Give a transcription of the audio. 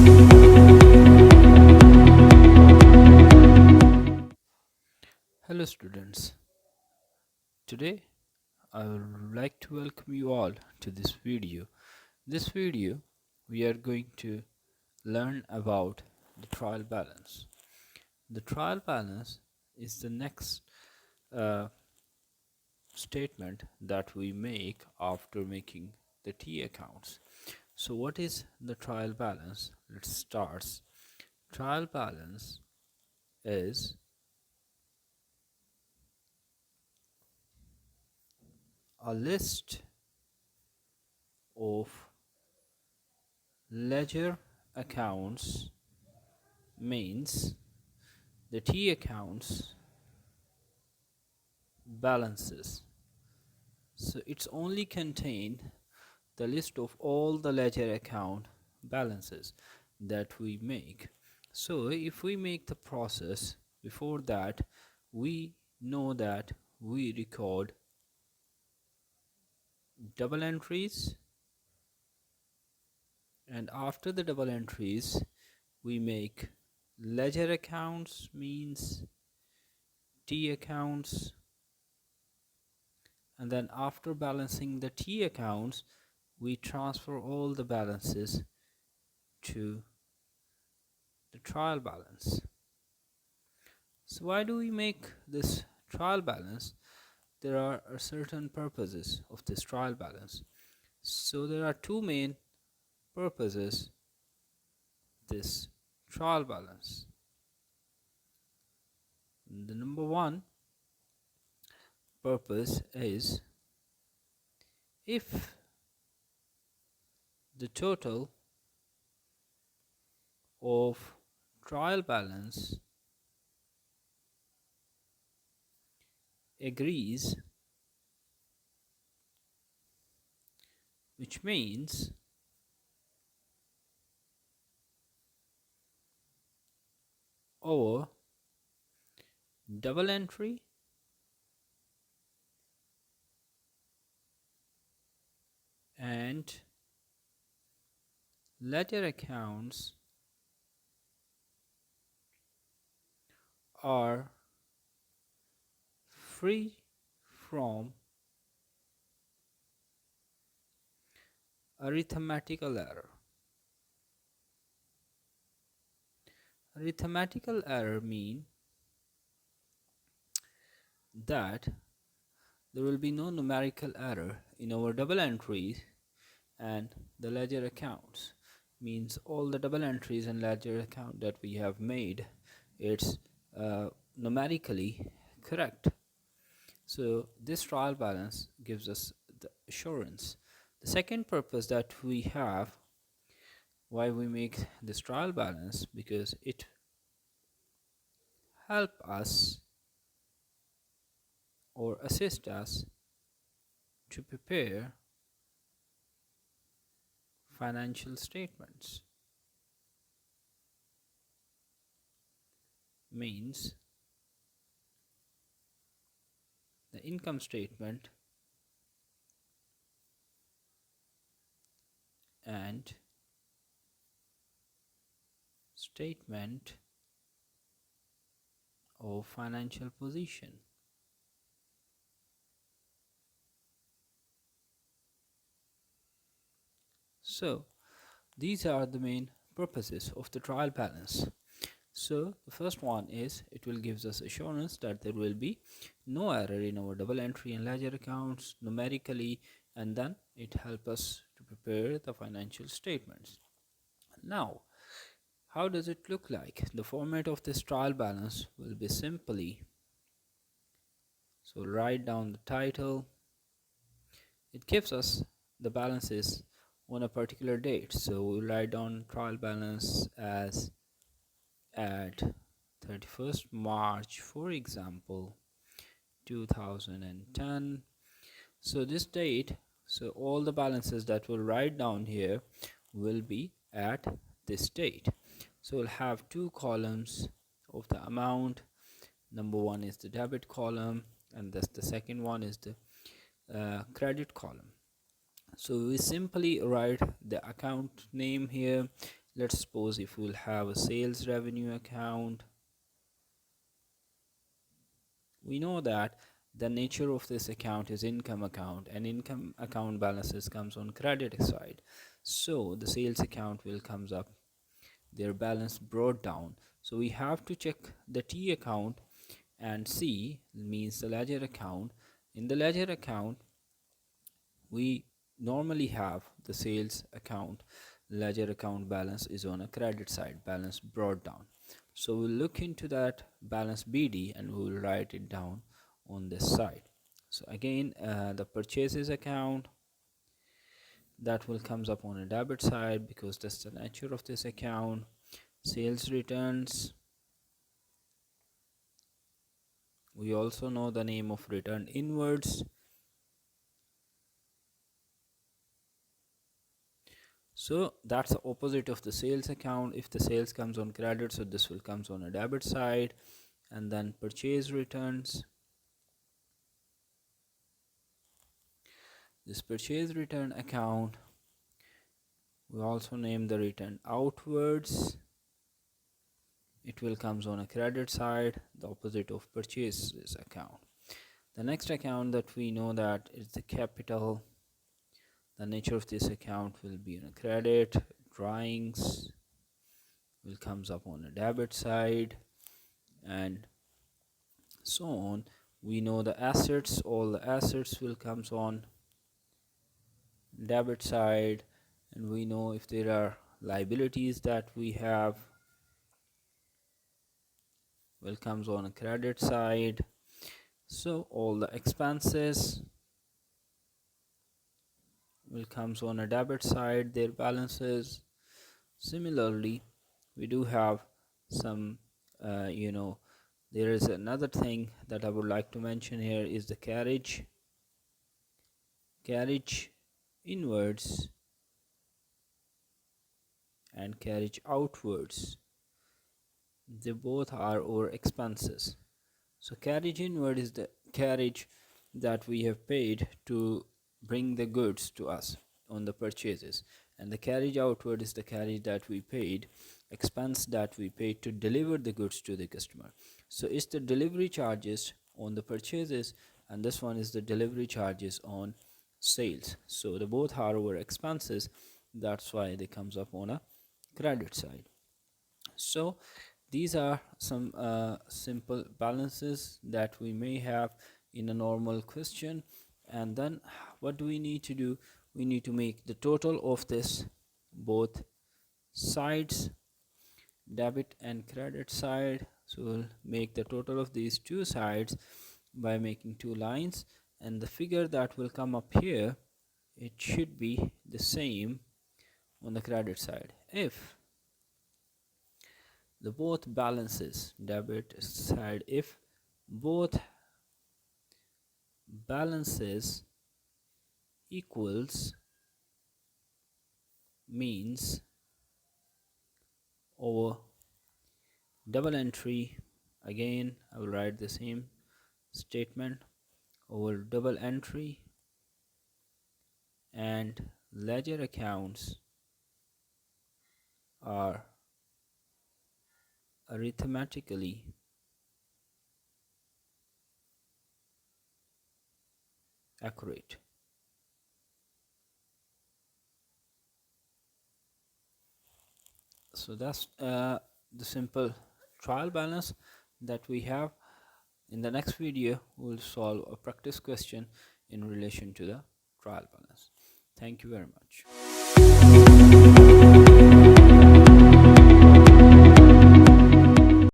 Hello students, today I would like to welcome you all to this video. This video we are going to learn about the trial balance. The trial balance is the next uh, statement that we make after making the T accounts. So what is the trial balance? Let's start. Trial balance is a list of ledger accounts, means the T accounts balances. So it's only contain the list of all the ledger account balances that we make. So if we make the process, before that we know that we record double entries, and after the double entries we make ledger accounts, means T accounts, and then after balancing the T accounts we transfer all the balances to the trial balance. So why do we make this trial balance? There are certain purposes of this trial balance. So there are two main purposes this trial balance. The number one purpose is if the total of trial balance agrees, which means our double entry and ledger accounts are free from arithmetical error. Arithmetical error mean that there will be no numerical error in our double entries and the ledger accounts, means all the double entries and ledger account that we have made, it's numerically correct. So this trial balance gives us the assurance. The second purpose that we have, why we make this trial balance, because it help us or assist us to prepare financial statements, means the income statement and statement of financial position. So these are the main purposes of the trial balance. So the first one is it will gives us assurance that there will be no error in our double entry and ledger accounts numerically, and then it helps us to prepare the financial statements. Now, how does it look like? The format of this trial balance will be simply, so write down the title. It gives us the balances on a particular date, so we'll write down trial balance as at 31st March, for example, 2010. So this date, so all the balances that we'll write down here will be at this date. So we'll have two columns of the amount. Number one is the debit column, and the second one is the credit column. So we simply write the account name here Let's suppose if we'll have a sales revenue account, we know that the nature of this account is income account, and income account balances comes on credit side. So the sales account will comes up their balance brought down. So we have to check the T account, and C means the ledger account. In the ledger account, we normally have the sales account ledger account balance is on a credit side, balance brought down. So we'll look into that balance BD and we will write it down on this side. So again, the purchases account, that will comes up on a debit side because that's the nature of this account. Sales returns, we also know the name of return inwards. So that's the opposite of the sales account. If the sales comes on credit, so this will comes on a debit side. And then purchase returns, this purchase return account, we also name the return outwards. It will comes on a credit side, the opposite of purchases account. The next account that we know that is the capital. The nature of this account will be on a credit. Drawings will comes up on a debit side, and so on. We know the assets, all the assets will comes on debit side, and we know if there are liabilities that we have will comes on a credit side. So all the expenses will comes on a debit side, their balances. Similarly, we do have some there is another thing that I would like to mention here is the carriage inwards and carriage outwards. They both are our expenses. So carriage inward is the carriage that we have paid to bring the goods to us on the purchases, and the carriage outward is the carriage that we paid, expense that we paid to deliver the goods to the customer. So it's the delivery charges on the purchases, and this one is the delivery charges on sales. So the both are our expenses, that's why they comes up on a credit side. So these are some simple balances that we may have in a normal question. And then what do we need to do? We need to make the total of this both sides, debit and credit side. So we'll make the total of these two sides by making two lines, and the figure that will come up here, it should be the same on the credit side. If the both balances, debit side, if both balances equals, means over double entry, again I will write the same statement, over double entry and ledger accounts are arithmetically accurate. So that's the simple trial balance that we have. In the next video, we'll solve a practice question in relation to the trial balance. Thank you very much.